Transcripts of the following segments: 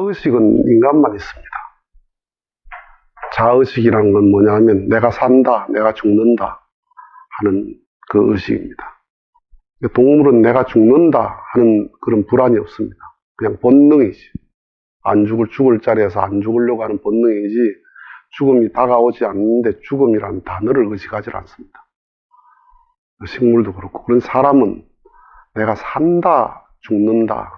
자아의식은 인간만 있습니다. 자아의식이라는 건 뭐냐 하면 내가 산다, 내가 죽는다 하는 그 의식입니다. 동물은 내가 죽는다 하는 그런 불안이 없습니다. 그냥 본능이지. 안 죽을 자리에서 안 죽으려고 하는 본능이지 죽음이 다가오지 않는데 죽음이라는 단어를 의식하지 않습니다. 식물도 그렇고. 그런 사람은 내가 산다, 죽는다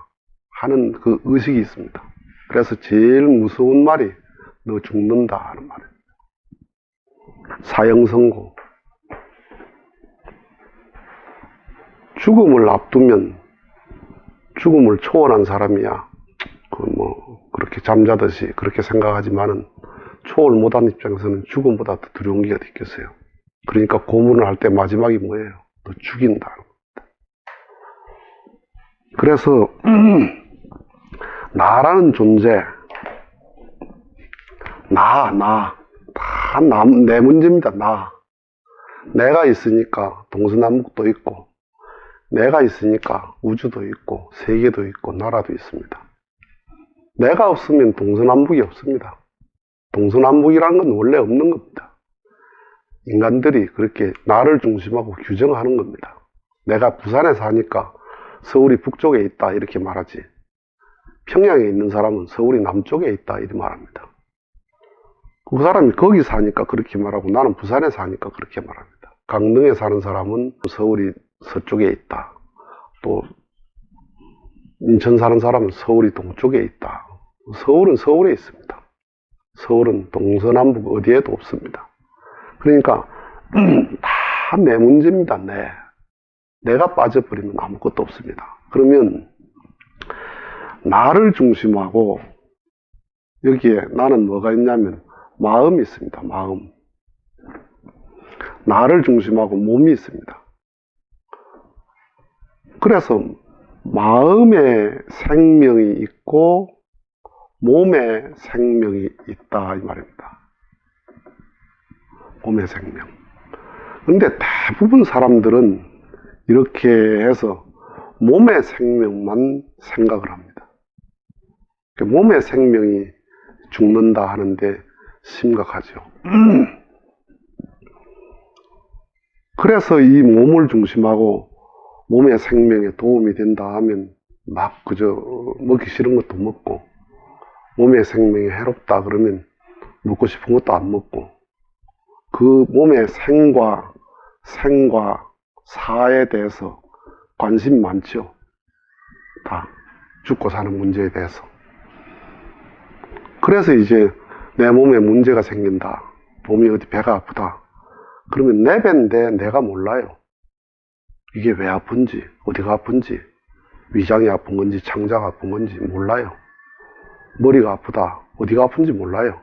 하는 그 의식이 있습니다. 그래서 제일 무서운 말이 너 죽는다 하는 말입니다. 사형선고. 죽음을 앞두면 죽음을 초월한 사람이야. 그렇게 잠자듯이 그렇게 생각하지만은 초월 못한 입장에서는 죽음보다 더 두려운 게 어디 있겠어요. 그러니까 고문을 할 때 마지막이 뭐예요? 너 죽인다. 그래서 나라는 존재, 다 내 문제입니다. 내가 있으니까 동서남북도 있고, 내가 있으니까 우주도 있고, 세계도 있고, 나라도 있습니다. 내가 없으면 동서남북이 없습니다. 동서남북이라는 건 원래 없는 겁니다. 인간들이 그렇게 나를 중심하고 규정하는 겁니다. 내가 부산에 사니까 서울이 북쪽에 있다 이렇게 말하지, 평양에 있는 사람은 서울이 남쪽에 있다 이렇게 말합니다. 그 사람이 거기 사니까 그렇게 말하고 나는 부산에 사니까 그렇게 말합니다. 강릉에 사는 사람은 서울이 서쪽에 있다. 또 인천 사는 사람은 서울이 동쪽에 있다. 서울은 서울에 있습니다. 서울은 동서남북 어디에도 없습니다. 그러니까 다 내 문제입니다. 내가 빠져버리면 아무것도 없습니다. 그러면 나를 중심하고 여기에 나는 뭐가 있냐면 마음이 있습니다. 마음. 나를 중심하고 몸이 있습니다. 그래서 마음에 생명이 있고 몸에 생명이 있다 이 말입니다. 몸의 생명. 근데 대부분 사람들은 이렇게 해서 몸의 생명만 생각을 합니다. 몸의 생명이 죽는다 하는데 심각하죠. 그래서 이 몸을 중심하고 몸의 생명에 도움이 된다 하면 막 그저 먹기 싫은 것도 먹고, 몸의 생명이 해롭다 그러면 먹고 싶은 것도 안 먹고, 그 몸의 생과 사에 대해서 관심 많죠. 다 죽고 사는 문제에 대해서. 그래서 이제 내 몸에 문제가 생긴다, 몸이 어디 배가 아프다 그러면 내 배인데 내가 몰라요. 이게 왜 아픈지, 어디가 아픈지, 위장이 아픈 건지 창자가 아픈 건지 몰라요. 머리가 아프다, 어디가 아픈지 몰라요.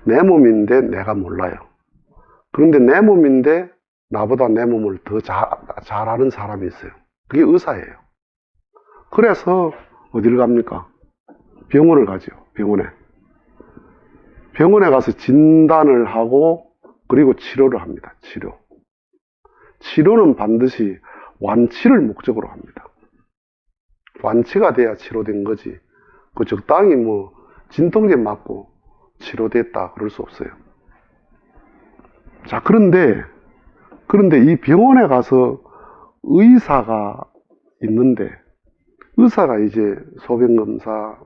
내 몸인데 내가 몰라요. 그런데 내 몸인데 나보다 내 몸을 더 잘 아는 사람이 있어요. 그게 의사예요. 그래서 어디를 갑니까? 병원을 가죠. 병원에 가서 진단을 하고 그리고 치료를 합니다. 치료는 반드시 완치를 목적으로 합니다. 완치가 돼야 치료된 거지, 그 적당히 진통제 맞고 치료됐다 그럴 수 없어요. 자, 그런데 이 병원에 가서 의사가 있는데, 의사가 이제 소변검사,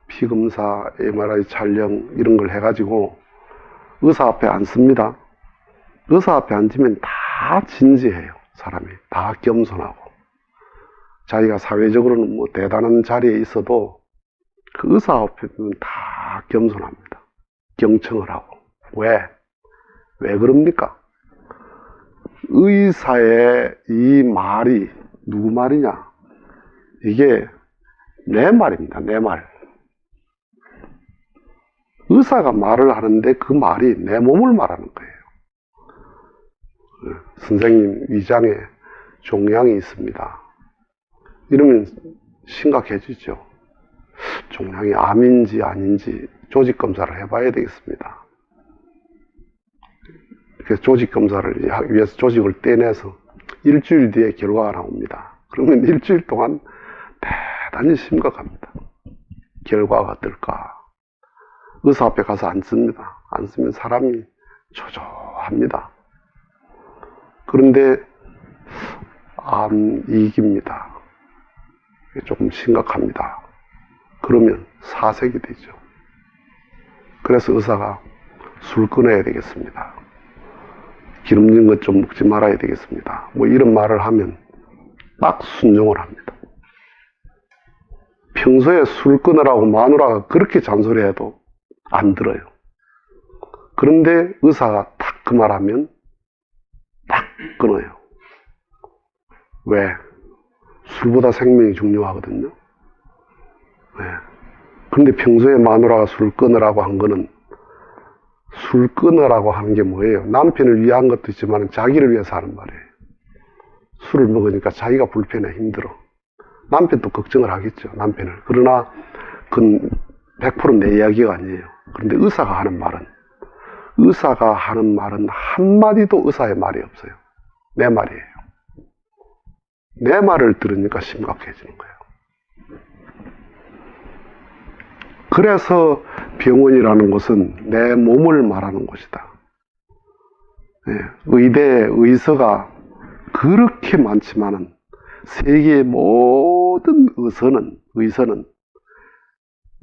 피검사, MRI 촬영 이런 걸 해가지고 의사 앞에 앉습니다. 의사 앞에 앉으면 다 진지해요. 사람이 다 겸손하고, 자기가 사회적으로는 대단한 자리에 있어도 그 의사 앞에는 다 겸손합니다. 경청을 하고. 왜 그럽니까? 의사의 이 말이 누구 말이냐? 이게 내 말입니다. 내 말. 의사가 말을 하는데 그 말이 내 몸을 말하는 거예요. 선생님 위장에 종양이 있습니다. 이러면 심각해지죠. 종양이 암인지 아닌지 조직 검사를 해봐야 되겠습니다. 그래서 조직 검사를 위해서 조직을 떼내서 일주일 뒤에 결과가 나옵니다. 그러면 일주일 동안 대단히 심각합니다. 결과가 어떨까? 의사 앞에 가서 앉습니다. 앉으면 사람이 초조합니다. 그런데 안 이깁니다. 조금 심각합니다. 그러면 사색이 되죠. 그래서 의사가 술 끊어야 되겠습니다. 기름진 것 좀 먹지 말아야 되겠습니다. 뭐 이런 말을 하면 딱 순종을 합니다. 평소에 술 끊으라고 마누라가 그렇게 잔소리해도 안 들어요. 그런데 의사가 딱 그 말하면 딱 끊어요. 왜? 술보다 생명이 중요하거든요. 네. 근데 평소에 마누라가 술 끊으라고 한 거는 술 끊으라고 하는 게 뭐예요? 남편을 위한 것도 있지만 자기를 위해서 하는 말이에요. 술을 먹으니까 자기가 불편해 힘들어. 남편도 걱정을 하겠죠. 남편을. 그러나 그건 100% 내 이야기가 아니에요. 그런데 의사가 하는 말은 한마디도 의사의 말이 없어요. 내 말이에요. 내 말을 들으니까 심각해지는 거예요. 그래서 병원이라는 곳은 내 몸을 말하는 곳이다. 의대, 의서가 그렇게 많지만은 세계의 모든 의서는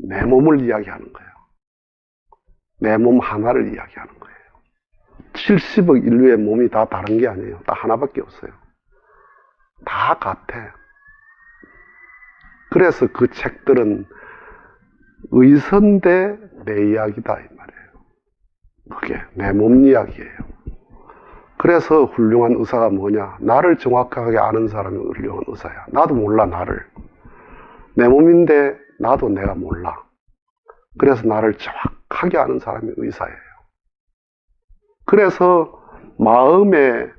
내 몸을 이야기하는 거예요. 내 몸 하나를 이야기하는 거예요. 70억 인류의 몸이 다 다른 게 아니에요. 다 하나밖에 없어요. 다 같아. 그래서 그 책들은 의선대 내 이야기다 이 말이에요. 그게 내 몸 이야기예요. 그래서 훌륭한 의사가 뭐냐? 나를 정확하게 아는 사람이 훌륭한 의사야. 나도 몰라 나를. 내 몸인데 나도 내가 몰라. 그래서 나를 정확하게 아는 사람이 의사예요. 그래서 마음에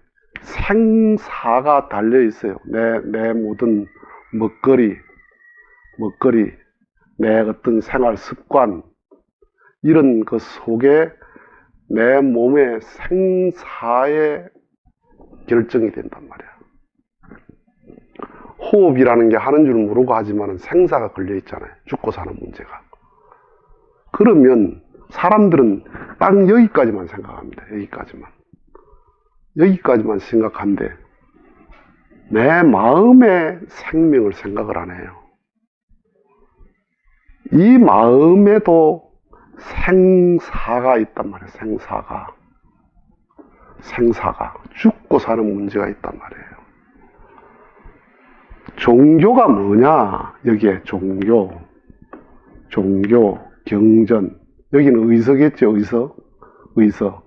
생사가 달려있어요. 내 모든 먹거리, 내 어떤 생활 습관, 이런 그 속에 내 몸의 생사의 결정이 된단 말이야. 호흡이라는 게 하는 줄 모르고 하지만 생사가 걸려 있잖아요. 죽고 사는 문제가. 그러면 사람들은 딱 여기까지만 생각합니다. 여기까지만 생각한데 내 마음의 생명을 생각을 안 해요. 이 마음에도 생사가 있단 말이에요. 생사가 죽고 사는 문제가 있단 말이에요. 종교가 뭐냐? 여기에 종교, 경전, 여기는 의서겠죠. 의서.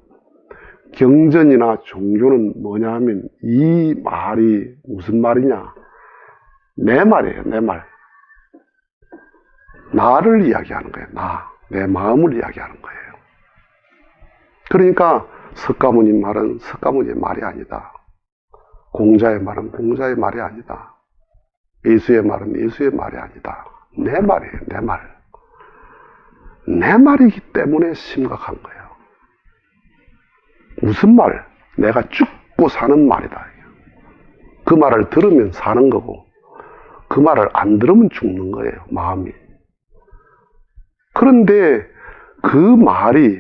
경전이나 종교는 뭐냐 하면 이 말이 무슨 말이냐? 내 말이에요. 내 말. 나를 이야기하는 거예요. 내 마음을 이야기하는 거예요. 그러니까 석가모니 말은 석가모니의 말이 아니다. 공자의 말은 공자의 말이 아니다. 예수의 말은 예수의 말이 아니다. 내 말이에요. 내 말. 내 말이기 때문에 심각한 거예요. 무슨 말? 내가 죽고 사는 말이다. 그 말을 들으면 사는 거고 그 말을 안 들으면 죽는 거예요. 마음이. 그런데 그 말이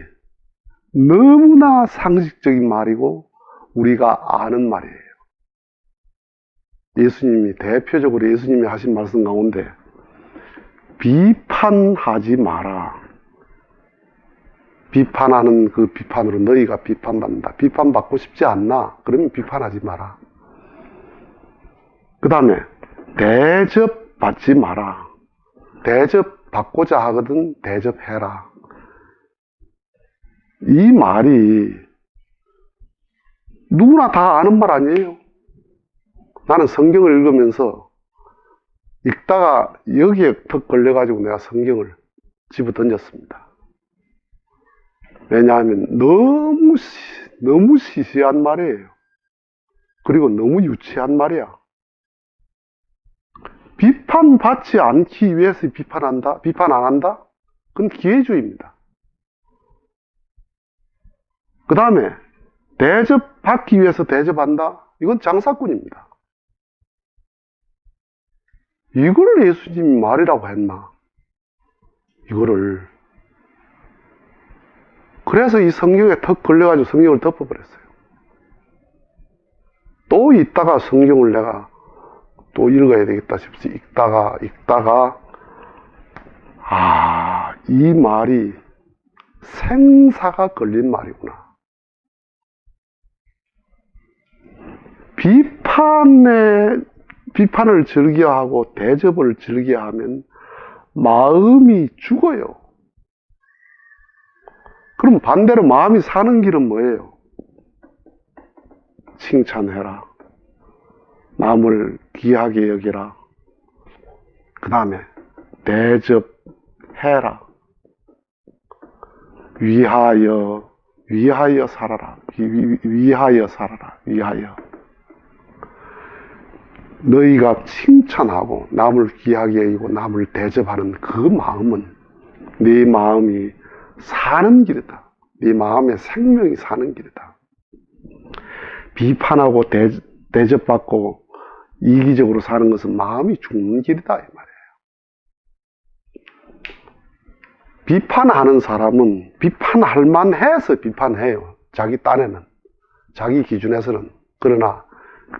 너무나 상식적인 말이고 우리가 아는 말이에요. 대표적으로 예수님이 하신 말씀 가운데 비판하지 마라. 비판하는 그 비판으로 너희가 비판받는다. 비판받고 싶지 않나? 그러면 비판하지 마라. 그 다음에 대접받지 마라. 대접받고자 하거든 대접해라. 이 말이 누구나 다 아는 말 아니에요. 나는 성경을 읽으면서 읽다가 여기에 턱 걸려가지고 내가 성경을 집어 던졌습니다. 왜냐하면 너무 시시한 말이에요. 그리고 너무 유치한 말이야. 비판받지 않기 위해서 비판한다? 비판 안 한다? 그건 기회주의입니다. 그 다음에 대접받기 위해서 대접한다? 이건 장사꾼입니다. 이걸 예수님이 말이라고 했나? 이거를. 그래서 이 성경에 턱 걸려가지고 성경을 덮어버렸어요. 또 있다가 성경을 내가 또 읽어야 되겠다 싶어서 읽다가, 이 말이 생사가 걸린 말이구나. 비판을 즐겨하고 대접을 즐겨하면 마음이 죽어요. 그럼 반대로 마음이 사는 길은 뭐예요? 칭찬해라. 남을 귀하게 여기라. 그 다음에 대접해라. 위하여 살아라. 위하여 살아라. 위하여. 너희가 칭찬하고 남을 귀하게 여기고 남을 대접하는 그 마음은 네 마음이 사는 길이다. 네 마음의 생명이 사는 길이다. 비판하고 대접받고 이기적으로 사는 것은 마음이 죽는 길이다 이 말이에요. 비판하는 사람은 비판할 만해서 비판해요. 자기 딴에는, 자기 기준에서는. 그러나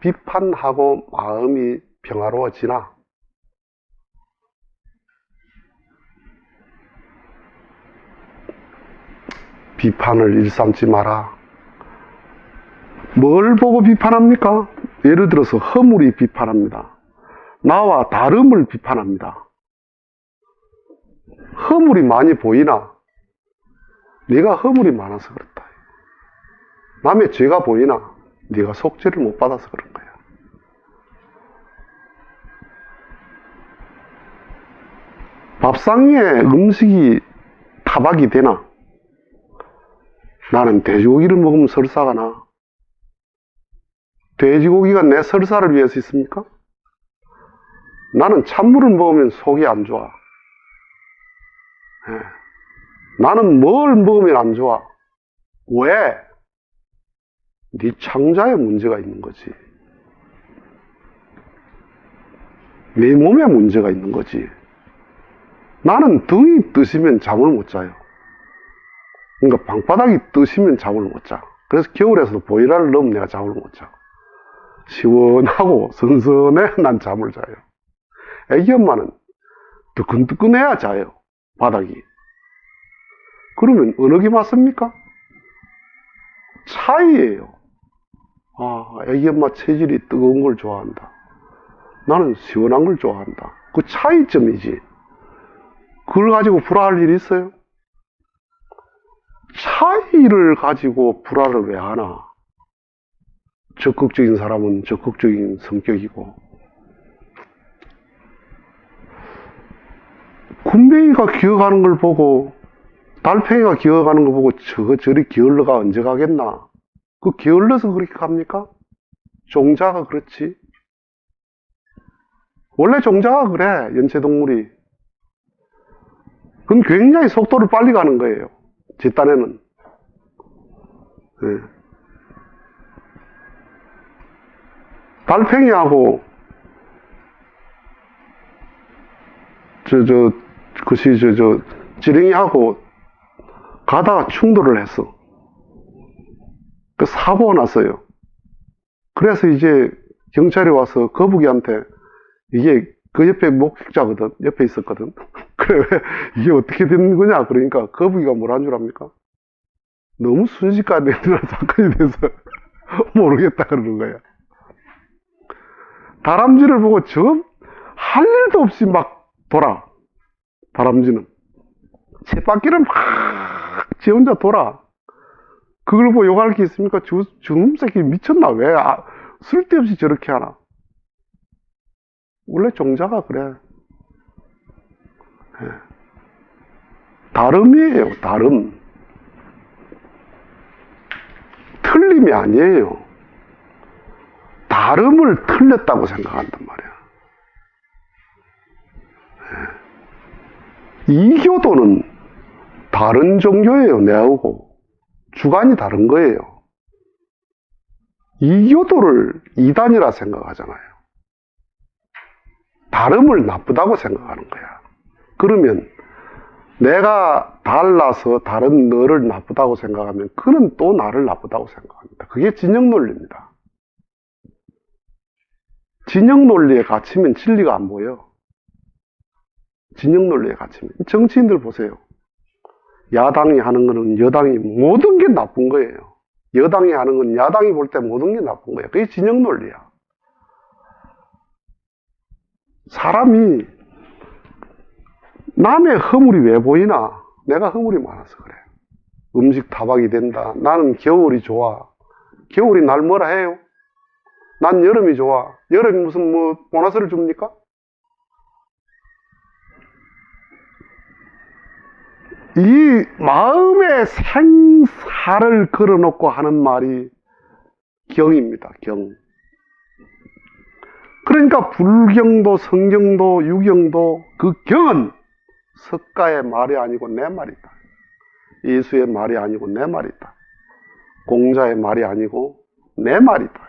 비판하고 마음이 평화로워지나? 비판을 일삼지 마라. 뭘 보고 비판합니까? 예를 들어서 허물이 비판합니다. 나와 다름을 비판합니다. 허물이 많이 보이나? 네가 허물이 많아서 그렇다. 남의 죄가 보이나? 네가 속죄를 못 받아서 그런 거야. 밥상 위에 음식이 타박이 되나? 나는 돼지고기를 먹으면 설사가 나. 돼지고기가 내 설사를 위해서 있습니까? 나는 찬물을 먹으면 속이 안 좋아. 나는 뭘 먹으면 안 좋아? 왜? 네 창자에 문제가 있는 거지. 내 몸에 문제가 있는 거지. 나는 등이 뜨시면 잠을 못 자요. 그러니까 방바닥이 뜨시면 잠을 못 자. 그래서 겨울에서도 보일러를 넣으면 내가 잠을 못 자. 시원하고 선선해 난 잠을 자요. 애기 엄마는 뜨끈뜨끈해야 자요. 바닥이. 그러면 어느 게 맞습니까? 차이예요. 애기 엄마 체질이 뜨거운 걸 좋아한다. 나는 시원한 걸 좋아한다. 그 차이점이지. 그걸 가지고 불화할 일이 있어요? 차이를 가지고 불화를 왜 하나? 적극적인 사람은 적극적인 성격이고, 군뱅이가 기어가는 걸 보고 달팽이가 기어가는 거 보고 저리 기어러가 언제 가겠나? 그 기어러서 그렇게 갑니까? 종자가 그렇지. 원래 종자가 그래. 연체동물이. 그건 굉장히 속도를 빨리 가는 거예요. 제 딴에는. 네. 달팽이하고 지렁이하고 가다가 충돌을 했어. 그 사고가 났어요. 그래서 이제 경찰이 와서 거북이한테, 이게 그 옆에 목격자거든. 옆에 있었거든. 그래, 이게 어떻게 된 거냐? 그러니까 거북이가 뭐라는 줄 압니까? 너무 순식간에 일어난 사건이 돼서 모르겠다 그러는 거야. 다람쥐를 보고 할 일도 없이 막 돌아. 다람쥐는 쳇바퀴를 막 지 혼자 돌아. 그걸 보고 욕할 게 있습니까? 저놈 새끼 미쳤나? 왜 쓸데없이 저렇게 하나? 원래 종자가 그래. 네. 다름이에요. 다름. 틀림이 아니에요. 다름을 틀렸다고 생각한단 말이야. 네. 이교도는 다른 종교예요. 내하고 주관이 다른 거예요. 이교도를 이단이라 생각하잖아요. 다름을 나쁘다고 생각하는 거야. 그러면 내가 달라서 다른 너를 나쁘다고 생각하면 그는 또 나를 나쁘다고 생각합니다. 그게 진영 논리입니다. 진영 논리에 갇히면 진리가 안 보여. 진영 논리에 갇히면. 정치인들 보세요. 야당이 하는 거는 여당이 모든 게 나쁜 거예요. 여당이 하는 건 야당이 볼 때 모든 게 나쁜 거예요. 그게 진영 논리야. 사람이 남의 허물이 왜 보이나? 내가 허물이 많아서 그래. 음식 타박이 된다. 나는 겨울이 좋아. 겨울이 날 뭐라 해요? 난 여름이 좋아. 여름이 무슨 보너스를 줍니까? 이 마음의 생사를 걸어놓고 하는 말이 경입니다. 경. 그러니까 불경도 성경도 유경도 그 경은 석가의 말이 아니고 내 말이다. 예수의 말이 아니고 내 말이다. 공자의 말이 아니고 내 말이다.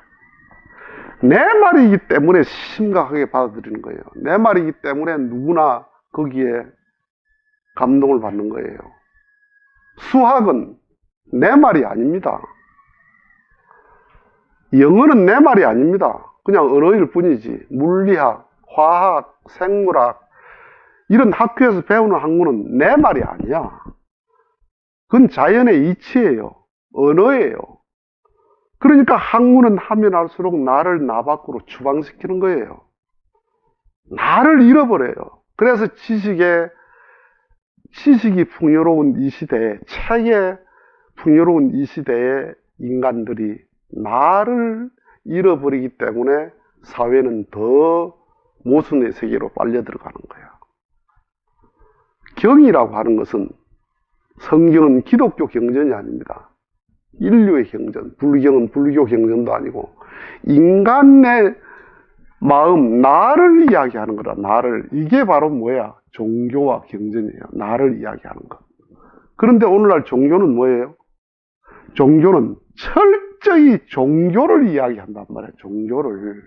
내 말이기 때문에 심각하게 받아들이는 거예요. 내 말이기 때문에 누구나 거기에 감동을 받는 거예요. 수학은 내 말이 아닙니다. 영어는 내 말이 아닙니다. 그냥 언어일 뿐이지. 물리학, 화학, 생물학 이런 학교에서 배우는 학문은 내 말이 아니야. 그건 자연의 이치예요. 언어예요. 그러니까 학문은 하면 할수록 나를 나 밖으로 추방시키는 거예요. 나를 잃어버려요. 그래서 지식이 풍요로운 이 시대에, 책에 풍요로운 이 시대에 인간들이 나를 잃어버리기 때문에 사회는 더 모순의 세계로 빨려 들어가는 거야. 경이라고 하는 것은 성경은 기독교 경전이 아닙니다. 인류의 경전, 불경은 불교 경전도 아니고 인간의 마음, 나를 이야기하는 거라. 나를. 이게 바로 뭐야? 종교와 경전이에요. 나를 이야기하는 것. 그런데 오늘날 종교는 뭐예요? 종교는 철저히 종교를 이야기한단 말이에요. 종교를.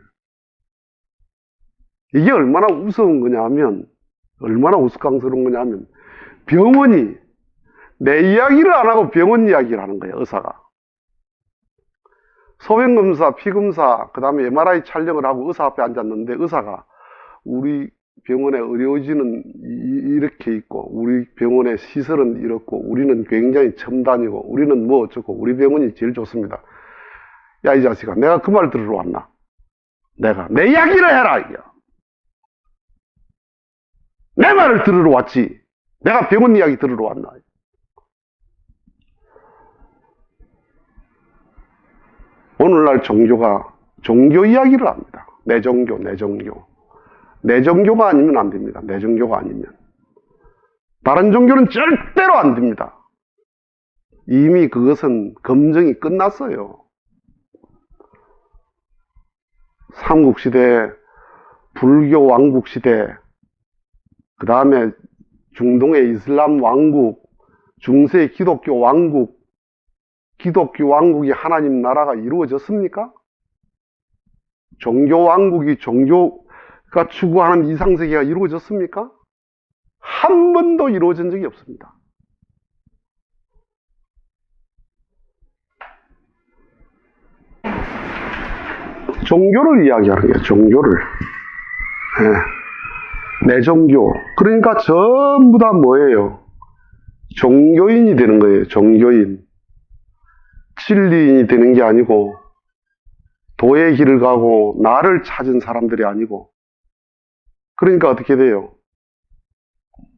이게 얼마나 우스운 거냐면, 얼마나 우스꽝스러운 거냐면, 병원이 내 이야기를 안 하고 병원 이야기를 하는 거예요. 의사가. 소변검사, 피검사, 그 다음에 MRI 촬영을 하고 의사 앞에 앉았는데 의사가 우리 병원의 의료진은 이렇게 있고 우리 병원의 시설은 이렇고 우리는 굉장히 첨단이고 우리는 뭐 어쩌고 우리 병원이 제일 좋습니다. 야, 이 자식아, 내가 그 말 들으러 왔나? 내가 내 이야기를 해라 이게. 내 말을 들으러 왔지. 내가 병원 이야기 들으러 왔나? 오늘날 종교가 종교 이야기를 합니다. 내 종교, 내 종교. 내 종교가 아니면 안 됩니다. 내 종교가 아니면. 다른 종교는 절대로 안 됩니다. 이미 그것은 검증이 끝났어요. 삼국시대, 불교 왕국시대, 그 다음에 중동의 이슬람 왕국, 중세 기독교 왕국, 기독교 왕국이 하나님 나라가 이루어졌습니까? 종교 왕국이 종교가 추구하는 이상세계가 이루어졌습니까? 한 번도 이루어진 적이 없습니다. 종교를 이야기하는 거예요. 종교를. 네. 내 종교. 그러니까 전부 다 뭐예요? 종교인이 되는 거예요. 종교인. 진리인이 되는 게 아니고 도의 길을 가고 나를 찾은 사람들이 아니고. 그러니까 어떻게 돼요?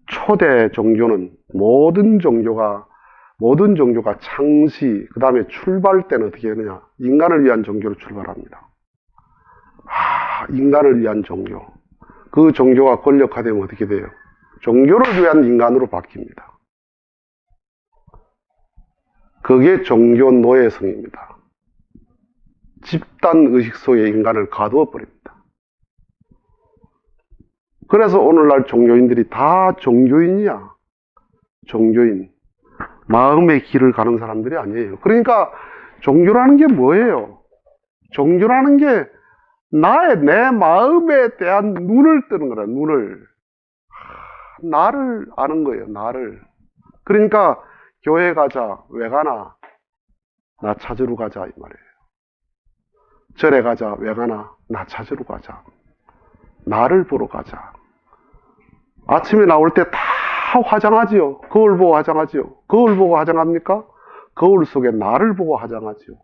초대 종교는 모든 종교가 창시, 그 다음에 출발 때는 어떻게 하느냐? 인간을 위한 종교로 출발합니다. 인간을 위한 종교. 그 종교가 권력화되면 어떻게 돼요? 종교를 위한 인간으로 바뀝니다. 그게 종교 노예성입니다. 집단 의식 속에 인간을 가두어 버립니다. 그래서 오늘날 종교인들이 다 종교인이야. 종교인. 마음의 길을 가는 사람들이 아니에요. 그러니까 종교라는 게 뭐예요? 종교라는 게 내 마음에 대한 눈을 뜨는 거라, 눈을. 나를 아는 거예요. 나를. 그러니까 교회 가자. 왜 가나? 나 찾으러 가자 이 말이에요. 절에 가자. 왜 가나? 나 찾으러 가자. 나를 보러 가자. 아침에 나올 때 다 화장하지요. 거울 보고 화장하지요. 거울 보고 화장합니까? 거울 속에 나를 보고 화장하지요.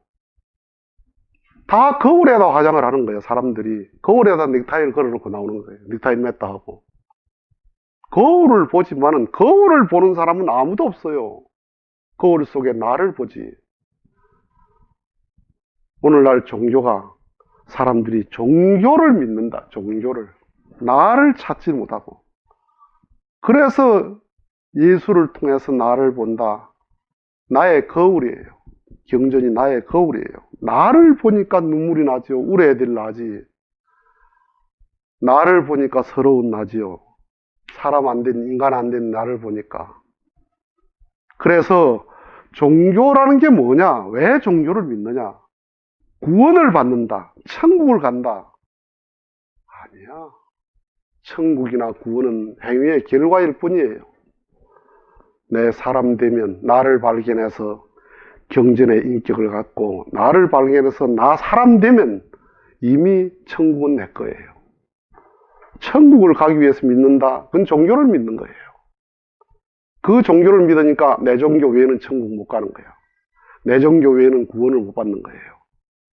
다 거울에다 화장을 하는 거예요. 사람들이. 거울에다 넥타이를 걸어놓고 나오는 거예요. 넥타이 맸다 하고. 거울을 보지만은 거울을 보는 사람은 아무도 없어요. 거울 속에 나를 보지. 오늘날 종교가 사람들이 종교를 믿는다. 종교를. 나를 찾지 못하고. 그래서 예수를 통해서 나를 본다. 나의 거울이에요. 경전이 나의 거울이에요. 나를 보니까 눈물이 나지요. 울어야될 나지. 나를 보니까 서러운 나지요. 사람 안 된, 인간 안 된 나를 보니까. 그래서 종교라는 게 뭐냐? 왜 종교를 믿느냐? 구원을 받는다. 천국을 간다. 아니야. 천국이나 구원은 행위의 결과일 뿐이에요. 내 사람 되면 나를 발견해서 경전의 인격을 갖고 나를 발견해서 나 사람 되면 이미 천국은 내 거예요. 천국을 가기 위해서 믿는다. 그건 종교를 믿는 거예요. 그 종교를 믿으니까 내 종교 외에는 천국 못 가는 거예요. 내 종교 외에는 구원을 못 받는 거예요.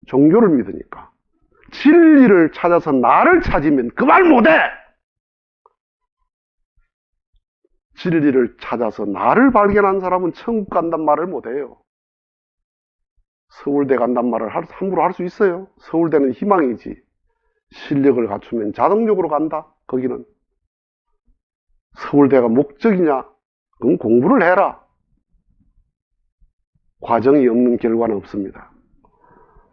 종교를 믿으니까. 진리를 찾아서 나를 찾으면 그 말 못해! 진리를 찾아서 나를 발견한 사람은 천국 간단 말을 못해요. 서울대 간단 말을 함부로 할 수 있어요. 서울대는 희망이지. 실력을 갖추면 자동적으로 간다. 거기는. 서울대가 목적이냐? 그럼 공부를 해라. 과정이 없는 결과는 없습니다.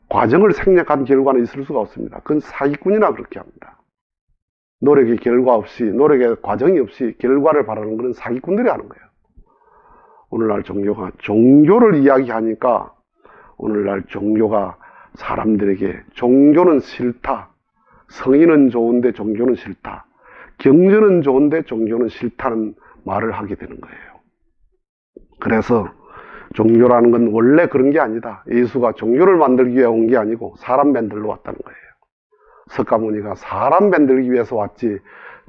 과정을 생략한 결과는 있을 수가 없습니다. 그건 사기꾼이나 그렇게 합니다. 노력의 결과 없이, 노력의 과정이 없이 결과를 바라는 것은 사기꾼들이 하는 거예요. 오늘날 종교가 종교를 이야기하니까 오늘날 종교가 사람들에게 종교는 싫다. 성인은 좋은데 종교는 싫다. 경전은 좋은데 종교는 싫다는 말을 하게 되는 거예요. 그래서 종교라는 건 원래 그런 게 아니다. 예수가 종교를 만들기 위해 온 게 아니고 사람 만들러 왔다는 거예요. 석가모니가 사람 만들기 위해서 왔지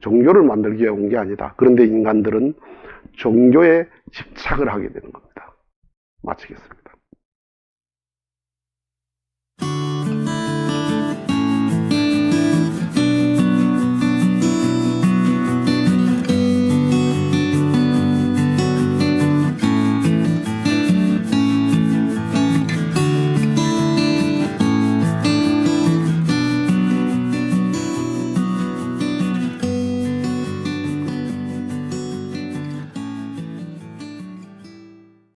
종교를 만들기 위해 온 게 아니다. 그런데 인간들은 종교에 집착을 하게 되는 겁니다. 마치겠습니다.